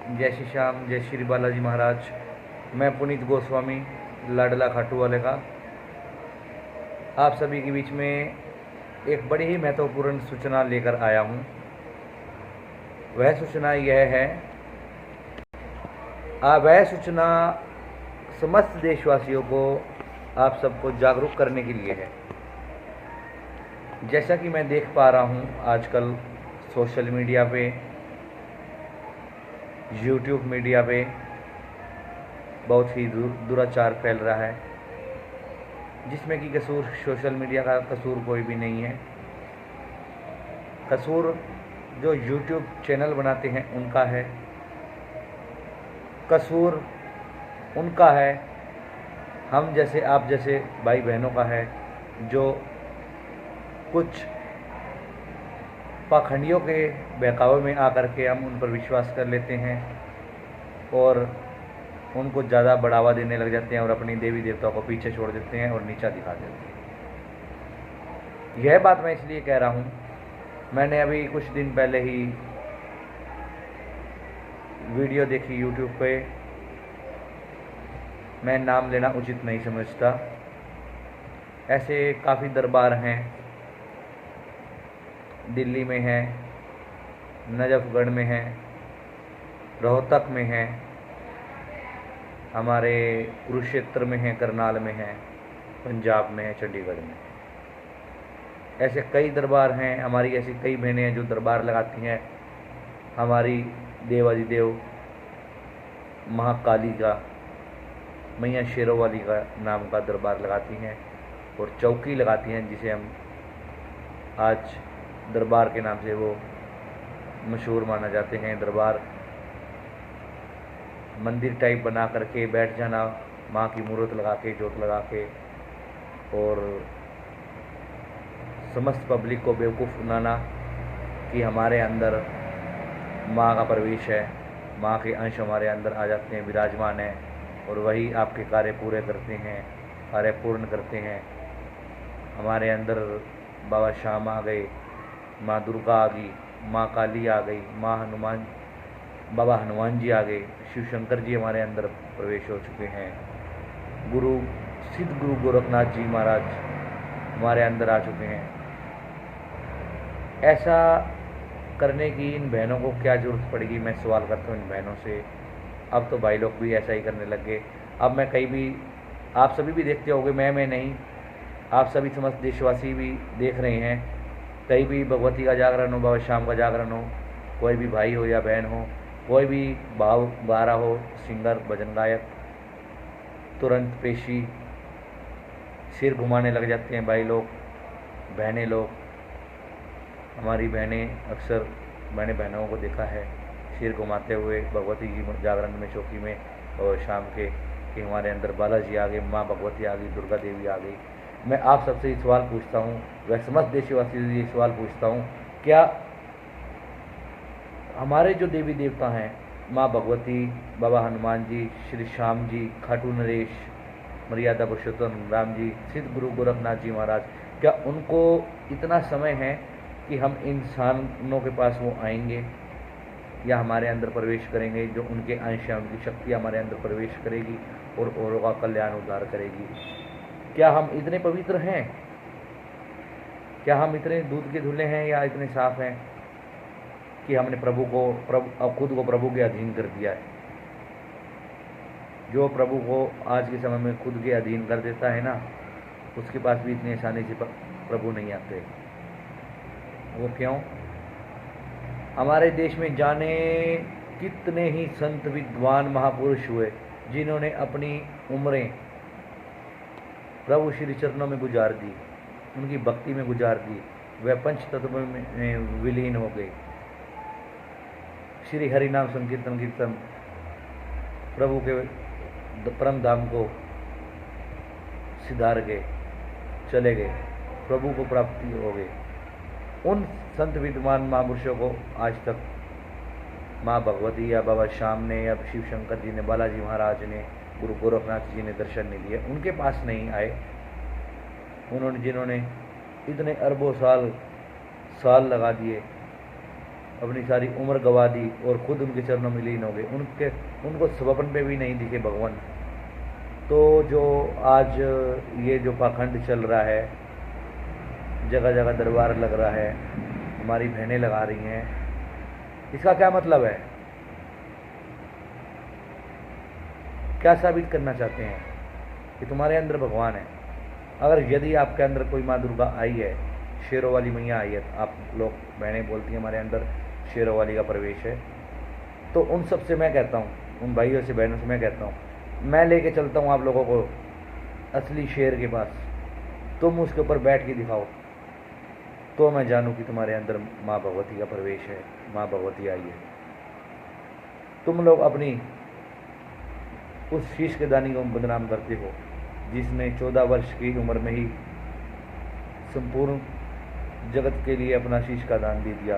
जय श्री श्याम, जय श्री बालाजी महाराज। मैं पुनीत गोस्वामी, लाडला खाटू वाले का, आप सभी के बीच में एक बड़ी ही महत्वपूर्ण सूचना लेकर आया हूँ। वह सूचना यह है, वह सूचना समस्त देशवासियों को, आप सबको जागरूक करने के लिए है। जैसा कि मैं देख पा रहा हूँ आजकल सोशल मीडिया पे, यूट्यूब मीडिया पे बहुत ही दुराचार फैल रहा है, जिसमें कि कसूर सोशल मीडिया का कसूर कोई भी नहीं है। कसूर जो यूट्यूब चैनल बनाते हैं उनका है, कसूर उनका है, हम जैसे आप जैसे भाई बहनों का है, जो कुछ पाखंडियों के बहकावे में आकर के हम उन पर विश्वास कर लेते हैं और उनको ज़्यादा बढ़ावा देने लग जाते हैं और अपनी देवी देवताओं को पीछे छोड़ देते हैं और नीचा दिखा देते हैं। यह बात मैं इसलिए कह रहा हूँ, मैंने अभी कुछ दिन पहले ही वीडियो देखी यूट्यूब पे, मैं नाम लेना उचित नहीं समझता। ऐसे काफ़ी दरबार हैं, दिल्ली में है, नजफगढ़ में है, रोहतक में है, हमारे कुरुक्षेत्र में है, करनाल में है, पंजाब में है, चंडीगढ़ में। ऐसे कई दरबार हैं। हमारी ऐसी कई बहनें हैं जो दरबार लगाती हैं, हमारी देवाधिदेव महाकाली का, मैया शेरों वाली का नाम का दरबार लगाती हैं और चौकी लगाती हैं, जिसे हम आज दरबार के नाम से वो मशहूर माना जाते हैं। दरबार मंदिर टाइप बना करके बैठ जाना, माँ की मूर्त लगा के, जोत लगा के, और समस्त पब्लिक को बेवकूफ़ बनाना कि हमारे अंदर माँ का प्रवेश है, माँ के अंश हमारे अंदर आ जाते हैं, विराजमान है, और वही आपके कार्य पूरे करते हैं, कार्य पूर्ण करते हैं। हमारे अंदर बाबा श्याम आ गए, माँ दुर्गा आ गई, माँ काली आ गई, माँ हनुमान, बाबा हनुमान जी आ गए, शिव शंकर जी हमारे अंदर प्रवेश हो चुके हैं, गुरु सिद्ध गुरु गोरखनाथ जी महाराज हमारे अंदर आ चुके हैं। ऐसा करने की इन बहनों को क्या ज़रूरत पड़ेगी, मैं सवाल करता हूँ इन बहनों से। अब तो भाई लोग भी ऐसा ही करने लग गए। अब मैं कहीं भी, आप सभी भी देखते होंगे, मैं नहीं, आप सभी समस्त देशवासी भी देख रहे हैं, कहीं भी भगवती का जागरण हो, बाबा श्याम का जागरण हो, कोई भी भाई हो या बहन हो, कोई भी भाव गा रहा हो, सिंगर भजन गायक, तुरंत पेशी सिर घुमाने लग जाते हैं भाई लोग, बहनें लोग। हमारी बहनें, अक्सर मैंने बहनों को देखा है सिर घुमाते हुए भगवती की जागरण में, चौकी में, और शाम के कि हमारे अंदर बालाजी आ गए, माँ भगवती आ गई, दुर्गा देवी आ गई। मैं आप सबसे ये सवाल पूछता हूँ, वह समस्त देशवासियों से ये सवाल पूछता हूँ, क्या हमारे जो देवी देवता हैं, माँ भगवती, बाबा हनुमान जी, श्री श्याम जी, खाटू नरेश, मर्यादा पुरुषोत्तम राम जी, सिद्ध गुरु गोरखनाथ जी महाराज, क्या उनको इतना समय है कि हम इंसानों के पास वो आएंगे या हमारे अंदर प्रवेश करेंगे, जो उनके अंश हैं, उनकी शक्ति हमारे अंदर प्रवेश करेगी और औरों का कल्याण उद्धार करेगी? क्या हम इतने पवित्र हैं? क्या हम इतने दूध के धुले हैं या इतने साफ हैं कि हमने खुद को प्रभु के अधीन कर दिया है? जो प्रभु को आज के समय में खुद के अधीन कर देता है ना, उसके पास भी इतनी आसानी से प्रभु नहीं आते। वो क्यों? हमारे देश में जाने कितने ही संत विद्वान महापुरुष हुए, जिन्होंने अपनी उम्रें प्रभु श्री चरणों में गुजार दी, उनकी भक्ति में गुजार दी, वह पंच तत्व में विलीन हो गए। श्री हरि नाम संकीर्तन कीर्तन प्रभु के परम धाम को सिधार गए, चले गए, प्रभु को प्राप्ति हो गई। उन संत विद्वान महापुरुषों को आज तक माँ भगवती या बाबा श्याम ने या शिव शंकर जी ने, बालाजी महाराज ने, गुरु गोरखनाथ जी ने दर्शन नहीं दिए, उनके पास नहीं आए। उन्होंने, जिन्होंने इतने अरबों साल लगा दिए अपनी सारी उम्र गंवा दी और खुद उनके चरणों में लीन हो गए, उनको स्वप्न पे भी नहीं दिखे भगवान। तो जो आज ये जो पाखंड चल रहा है, जगह जगह दरबार लग रहा है, हमारी बहनें लगा रही हैं, इसका क्या मतलब है? क्या साबित करना चाहते हैं कि तुम्हारे अंदर भगवान है? अगर यदि आपके अंदर कोई माँ दुर्गा आई है, शेरों वाली मैया आई है, आप लोग बहनें बोलती हैं हमारे अंदर शेरों वाली का प्रवेश है, तो उन सब से मैं कहता हूँ, उन भाइयों से बहनों से मैं कहता हूँ, मैं लेके चलता हूँ आप लोगों को असली शेर के पास, तुम उसके ऊपर बैठ के दिखाओ, तो मैं जानूँ कि तुम्हारे अंदर माँ भगवती का प्रवेश है, माँ भगवती आई है। तुम लोग अपनी उस शीश के दानी को बदनाम करते हो जिसने 14 वर्ष की उम्र में ही संपूर्ण जगत के लिए अपना शीश का दान दे दिया।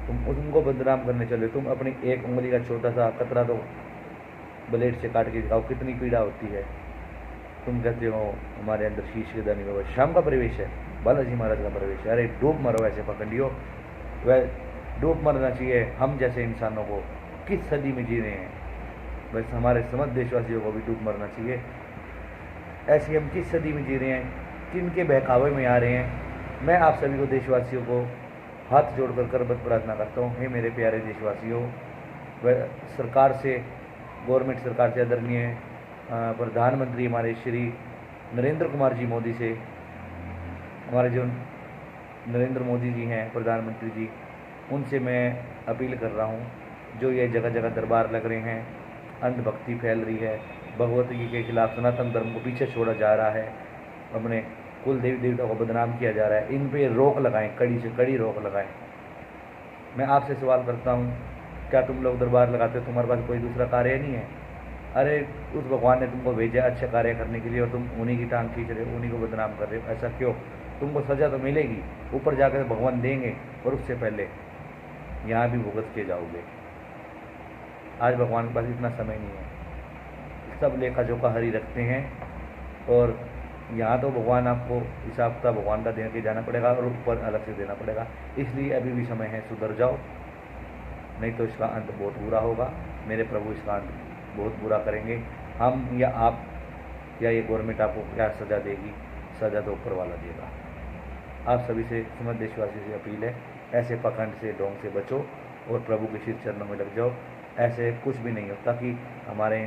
तुम उनको बदनाम करने चले, तुम अपनी एक उंगली का छोटा सा कतरा तो ब्लेड से काट के दिखाओ, कितनी पीड़ा होती है। तुम कहते हो हमारे अंदर शीश के दानी में शाम का प्रवेश है, बालाजी महाराज का प्रवेश है। अरे डूब मरो ऐसे पकड़ियो, वह डूब मरना चाहिए। हम जैसे इंसानों को किस सदी में जी रहे हैं, वैसे हमारे समस्त देशवासियों को भी डूब मरना चाहिए। ऐसी हम किस सदी में जी रहे हैं, किनके बहकावे में आ रहे हैं। मैं आप सभी को देशवासियों को हाथ जोड़कर करबद्ध प्रार्थना करता हूँ, हे मेरे प्यारे देशवासियों, वह सरकार से, गवर्नमेंट सरकार से, आदरणीय प्रधानमंत्री हमारे श्री नरेंद्र कुमार जी मोदी से, हमारे जो नरेंद्र मोदी जी हैं प्रधानमंत्री जी, उनसे मैं अपील कर रहा हूँ, जो ये जगह जगह दरबार लग रहे हैं, अंधभक्ति फैल रही है, भगवती जी के खिलाफ सनातन धर्म को पीछे छोड़ा जा रहा है, अपने कुल देवी देवता को बदनाम किया जा रहा है, इन पे रोक लगाएं, कड़ी से कड़ी रोक लगाएं। मैं आपसे सवाल करता हूँ, क्या तुम लोग दरबार लगाते हो, तुम्हारे पास कोई दूसरा कार्य नहीं है? अरे उस भगवान ने तुमको भेजा अच्छा कार्य करने के लिए और तुम उन्हीं की टांग खींच रहे हो, उन्हीं को बदनाम कर रहे हो, ऐसा क्यों? तुमको सज़ा तो मिलेगी, ऊपर जाकर भगवान देंगे, और उससे पहले यहाँ भी भुगत के जाओगे। आज भगवान के पास इतना समय नहीं है, सब लेखा जोखा हरी रखते हैं, और यहाँ तो भगवान आपको हिसाब किताब भगवान का दे के जाना पड़ेगा और ऊपर अलग से देना पड़ेगा। इसलिए अभी भी समय है, सुधर जाओ, नहीं तो इसका अंत बहुत बुरा होगा। मेरे प्रभु इसका अंत बहुत बुरा करेंगे। हम या आप या ये गवर्नमेंट आपको क्या सज़ा देगी, सज़ा तो ऊपर वाला देगा। आप सभी से, समस्त देशवासी से अपील है, ऐसे पाखंड से, ढोंग से बचो और प्रभु के श्री चरणों में लग जाओ। ऐसे कुछ भी नहीं होता कि हमारे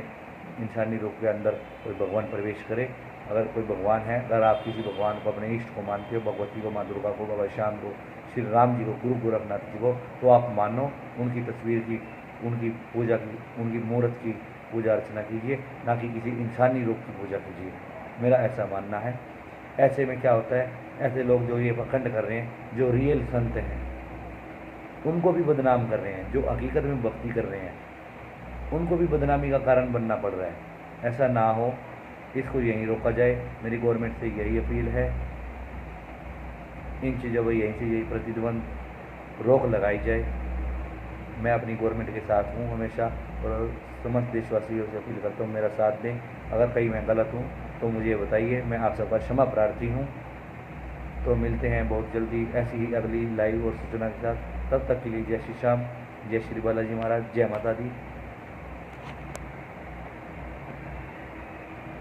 इंसानी रूप के अंदर कोई भगवान प्रवेश करे। अगर कोई भगवान है, अगर आप किसी भगवान को, अपने इष्ट को मानते हो, भगवती को, माँ दुर्गा को, बाबा श्याम को, श्री राम जी को, गुरु गोरखनाथ जी को, तो आप मानो, उनकी तस्वीर की, उनकी पूजा की, उनकी मूर्त की पूजा अर्चना कीजिए, ना कि किसी इंसानी रूप की पूजा कीजिए। मेरा ऐसा मानना है। ऐसे में क्या होता है, ऐसे लोग जो ये पाखंड कर रहे हैं, जो रियल संत हैं, उनको भी बदनाम कर रहे हैं, जो हकीकत में भक्ति कर रहे हैं, उनको भी बदनामी का कारण बनना पड़ रहा है। ऐसा ना हो, इसको यहीं रोका जाए। मेरी गवर्नमेंट से यही अपील है, इन चीज़ों पर यहीं से यही प्रतिबंध रोक लगाई जाए। मैं अपनी गवर्नमेंट के साथ हूँ हमेशा, और समस्त देशवासियों से अपील करता हूँ मेरा साथ दें। अगर कहीं मैं गलत हूँ तो मुझे बताइए, मैं आप सबका क्षमा प्रार्थी हूँ। तो मिलते हैं बहुत जल्दी ऐसी ही अगली लाइव और सूचना के साथ। तब तक के लिए जय श्री श्याम, जय श्री बालाजी महाराज, जय माता दी।